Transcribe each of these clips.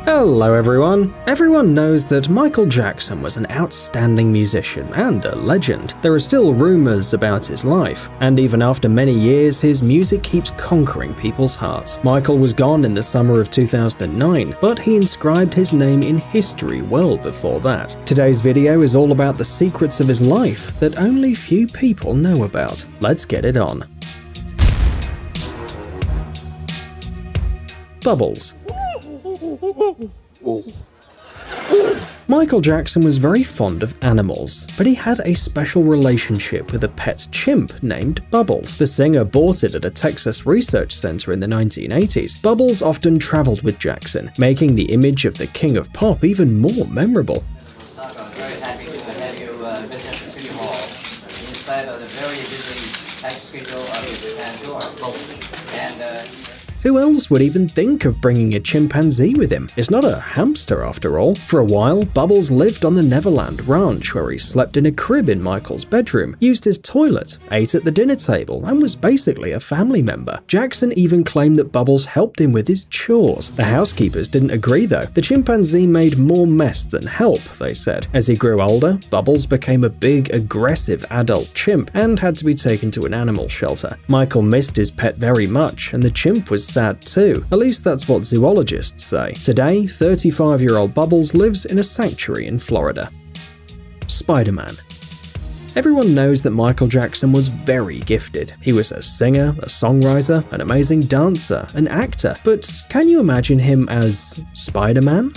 Hello everyone! Everyone knows that Michael Jackson was an outstanding musician and a legend. There are still rumors about his life, and even after many years, his music keeps conquering people's hearts. Michael was gone in the summer of 2009, but he inscribed his name in history well before that. Today's video is all about the secrets of his life that only few people know about. Let's get it on. Bubbles. Michael Jackson was very fond of animals, but he had a special relationship with a pet chimp named Bubbles. The singer bought it at a Texas research center in the 1980s. Bubbles often traveled with Jackson, making the image of the king of pop even more memorable. I'm very happy to have you visit the City Hall. In spite of the very busy tight schedule of the Japan tour. And who else would even think of bringing a chimpanzee with him? It's not a hamster after all. For a while, Bubbles lived on the Neverland Ranch, where he slept in a crib in Michael's bedroom, used his toilet, ate at the dinner table, and was basically a family member. Jackson even claimed that Bubbles helped him with his chores. The housekeepers didn't agree though. The chimpanzee made more mess than help, they said. As he grew older, Bubbles became a big, aggressive adult chimp and had to be taken to an animal shelter. Michael missed his pet very much, and the chimp was sad too. At least that's what zoologists say. Today, 35-year-old Bubbles lives in a sanctuary in Florida. Spider-Man. Everyone knows that Michael Jackson was very gifted. He was a singer, a songwriter, an amazing dancer, an actor. But can you imagine him as Spider-Man?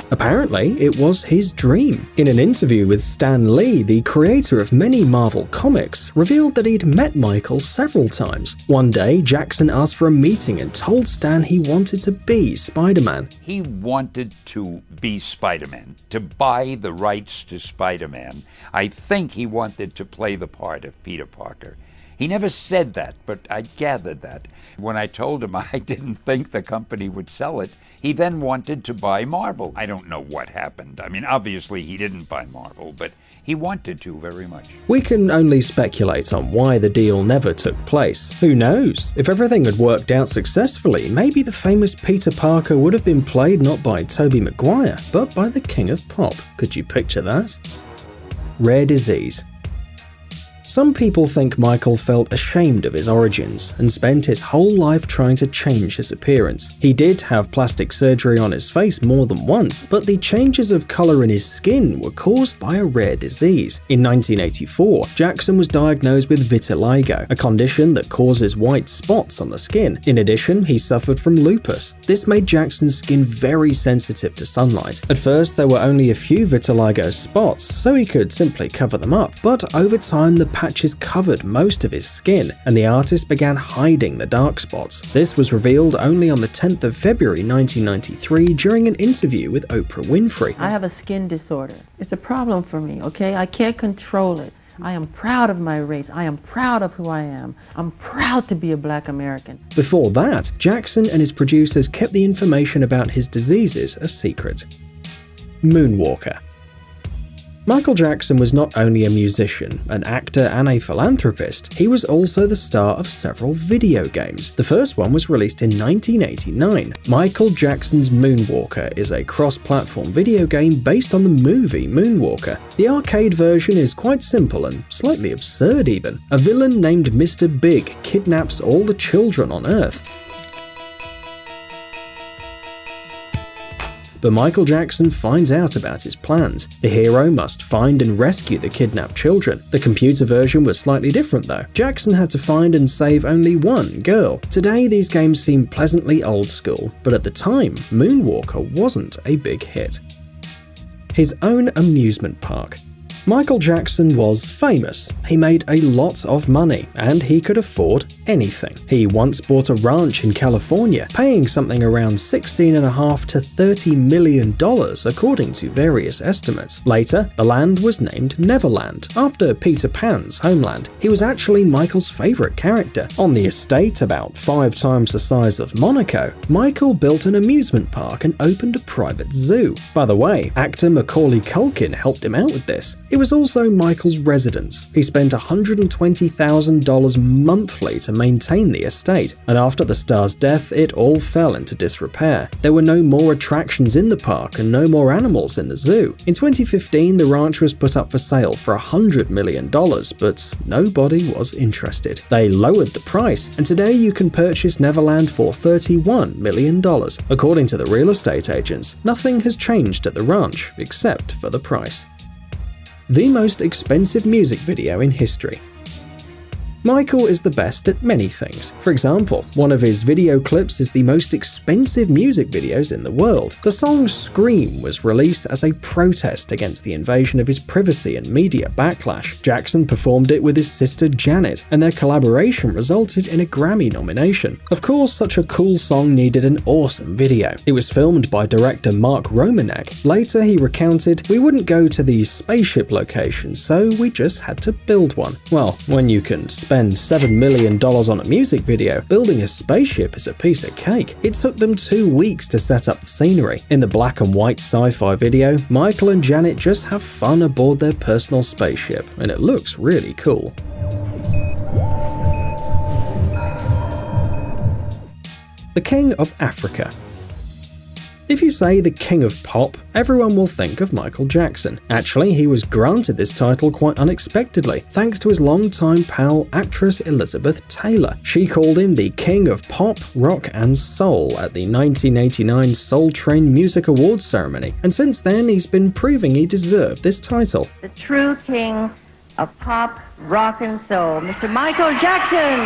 Apparently, it was his dream. In an interview with Stan Lee, the creator of many Marvel comics, revealed that he'd met Michael several times. One day, Jackson asked for a meeting and told Stan he wanted to be Spider-Man. He wanted to be Spider-Man, to buy the rights to Spider-Man. I think he wanted to play the part of Peter Parker. He never said that, but I gathered that. When I told him I didn't think the company would sell it, he then wanted to buy Marvel. I don't know what happened. I mean, obviously he didn't buy Marvel, but he wanted to very much. We can only speculate on why the deal never took place. Who knows? If everything had worked out successfully, maybe the famous Peter Parker would have been played not by Tobey Maguire, but by the king of pop. Could you picture that? Rare disease. Some people think Michael felt ashamed of his origins and spent his whole life trying to change his appearance. He did have plastic surgery on his face more than once, but the changes of color in his skin were caused by a rare disease. In 1984, Jackson was diagnosed with vitiligo, a condition that causes white spots on the skin. In addition, he suffered from lupus. This made Jackson's skin very sensitive to sunlight. At first, there were only a few vitiligo spots, so he could simply cover them up, but over time the patches covered most of his skin, and the artist began hiding the dark spots. This was revealed only on the 10th of February 1993 during an interview with Oprah Winfrey. I have a skin disorder. It's a problem for me, okay? I can't control it. I am proud of my race. I am proud of who I am. I'm proud to be a Black American. Before that, Jackson and his producers kept the information about his diseases a secret. Moonwalker. Michael Jackson was not only a musician, an actor, and a philanthropist, he was also the star of several video games. The first one was released in 1989. Michael Jackson's Moonwalker is a cross-platform video game based on the movie Moonwalker. The arcade version is quite simple and slightly absurd even. A villain named Mr. Big kidnaps all the children on Earth. But Michael Jackson finds out about his plans. The hero must find and rescue the kidnapped children. The computer version was slightly different though. Jackson had to find and save only one girl. Today, these games seem pleasantly old school, but at the time, Moonwalker wasn't a big hit. His own amusement park. Michael Jackson was famous. He made a lot of money, and he could afford anything. He once bought a ranch in California, paying something around $16.5 to $30 million according to various estimates. Later, the land was named Neverland, after Peter Pan's homeland. He was actually Michael's favorite character. On the estate, about 5 times the size of Monaco, Michael built an amusement park and opened a private zoo. By the way, actor Macaulay Culkin helped him out with this. It was also Michael's residence. He spent $120,000 monthly to maintain the estate, and after the star's death, it all fell into disrepair. There were no more attractions in the park and no more animals in the zoo. In 2015, the ranch was put up for sale for $100 million, but nobody was interested. They lowered the price, and today you can purchase Neverland for $31 million. According to the real estate agents, nothing has changed at the ranch except for the price. The most expensive music video in history. Michael is the best at many things. For example, one of his video clips is the most expensive music videos in the world. The song Scream was released as a protest against the invasion of his privacy and media backlash. Jackson performed it with his sister Janet, and their collaboration resulted in a Grammy nomination. Of course, such a cool song needed an awesome video. It was filmed by director Mark Romanek. Later, he recounted, "We wouldn't go to the spaceship location, so we just had to build one." Well, when you can spend $7 million on a music video, building a spaceship is a piece of cake. It took them 2 weeks to set up the scenery. In the black and white sci-fi video, Michael and Janet just have fun aboard their personal spaceship, and it looks really cool. The King of Africa. If you say the King of Pop, everyone will think of Michael Jackson. Actually, he was granted this title quite unexpectedly, thanks to his longtime pal, actress Elizabeth Taylor. She called him the King of Pop, Rock and Soul at the 1989 Soul Train Music Awards ceremony, and since then he's been proving he deserved this title. The true king of pop, rock and soul, Mr. Michael Jackson!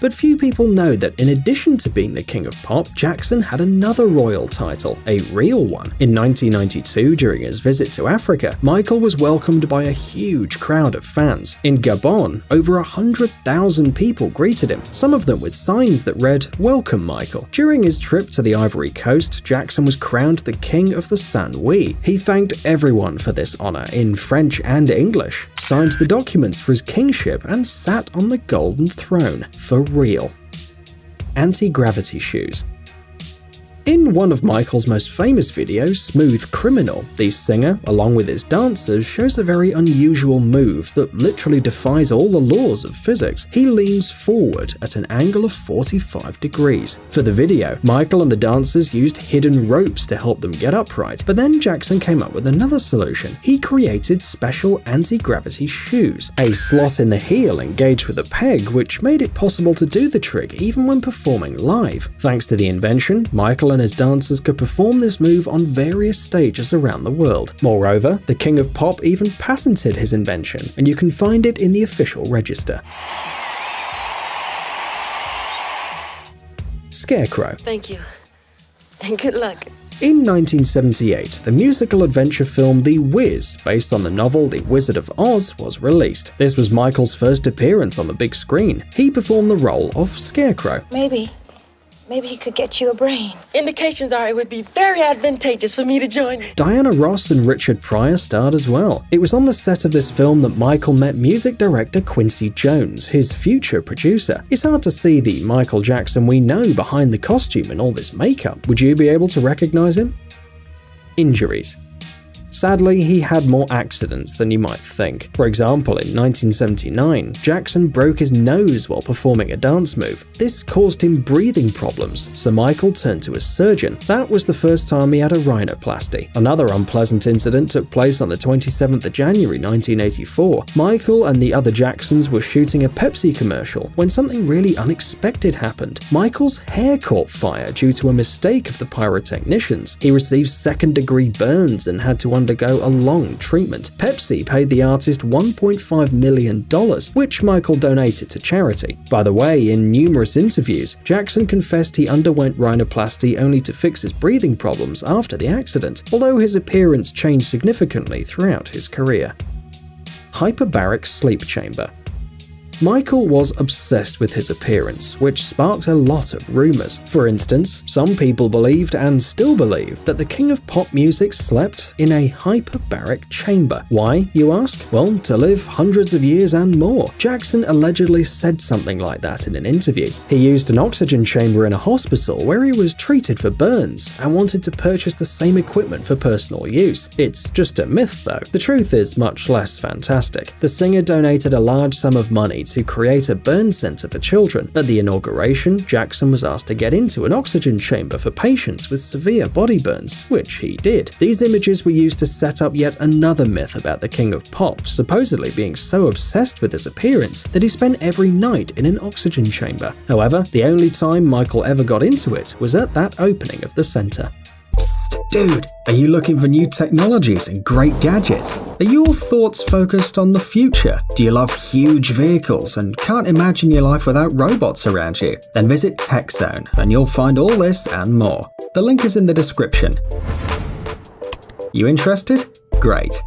But few people know that in addition to being the King of Pop, Jackson had another royal title, a real one. In 1992, during his visit to Africa, Michael was welcomed by a huge crowd of fans. In Gabon, over 100,000 people greeted him, some of them with signs that read, "Welcome, Michael." During his trip to the Ivory Coast, Jackson was crowned the King of the Saint-Louis. He thanked everyone for this honor in French and English, signed the documents for his kingship, and sat on the golden throne for real. Anti-gravity shoes. In one of Michael's most famous videos, Smooth Criminal, the singer, along with his dancers, shows a very unusual move that literally defies all the laws of physics. He leans forward at an angle of 45 degrees. For the video, Michael and the dancers used hidden ropes to help them get upright, but then Jackson came up with another solution. He created special anti-gravity shoes. A slot in the heel engaged with a peg, which made it possible to do the trick even when performing live. Thanks to the invention, Michael and his dancers could perform this move on various stages around the world. Moreover, the King of Pop even patented his invention, and you can find it in the official register. Scarecrow. Thank you, and good luck. In 1978, the musical adventure film The Wiz, based on the novel The Wizard of Oz, was released. This was Michael's first appearance on the big screen. He performed the role of Scarecrow. Maybe he could get you a brain. Indications are it would be very advantageous for me to join you. Diana Ross and Richard Pryor starred as well. It was on the set of this film that Michael met music director Quincy Jones, his future producer. It's hard to see the Michael Jackson we know behind the costume and all this makeup. Would you be able to recognize him? Injuries. Sadly, he had more accidents than you might think. For example, in 1979, Jackson broke his nose while performing a dance move. This caused him breathing problems, so Michael turned to a surgeon. That was the first time he had a rhinoplasty. Another unpleasant incident took place on the 27th of January 1984. Michael and the other Jacksons were shooting a Pepsi commercial when something really unexpected happened. Michael's hair caught fire due to a mistake of the pyrotechnicians. He received second-degree burns and had to undergo a long treatment. Pepsi paid the artist $1.5 million, which Michael donated to charity. By the way, in numerous interviews, Jackson confessed he underwent rhinoplasty only to fix his breathing problems after the accident, although his appearance changed significantly throughout his career. Hyperbaric sleep chamber. Michael was obsessed with his appearance, which sparked a lot of rumors. For instance, some people believed and still believe that the king of pop music slept in a hyperbaric chamber. Why, you ask? Well, to live hundreds of years and more. Jackson allegedly said something like that in an interview. He used an oxygen chamber in a hospital where he was treated for burns and wanted to purchase the same equipment for personal use. It's just a myth though. The truth is much less fantastic. The singer donated a large sum of money to create a burn center for children. At the inauguration, Jackson was asked to get into an oxygen chamber for patients with severe body burns, which he did. These images were used to set up yet another myth about the king of pop, supposedly being so obsessed with his appearance that he spent every night in an oxygen chamber. However, the only time Michael ever got into it was at that opening of the center. Psst, dude, are you looking for new technologies and great gadgets? Are your thoughts focused on the future? Do you love huge vehicles and can't imagine your life without robots around you? Then visit TechZone and you'll find all this and more. The link is in the description. You interested? Great.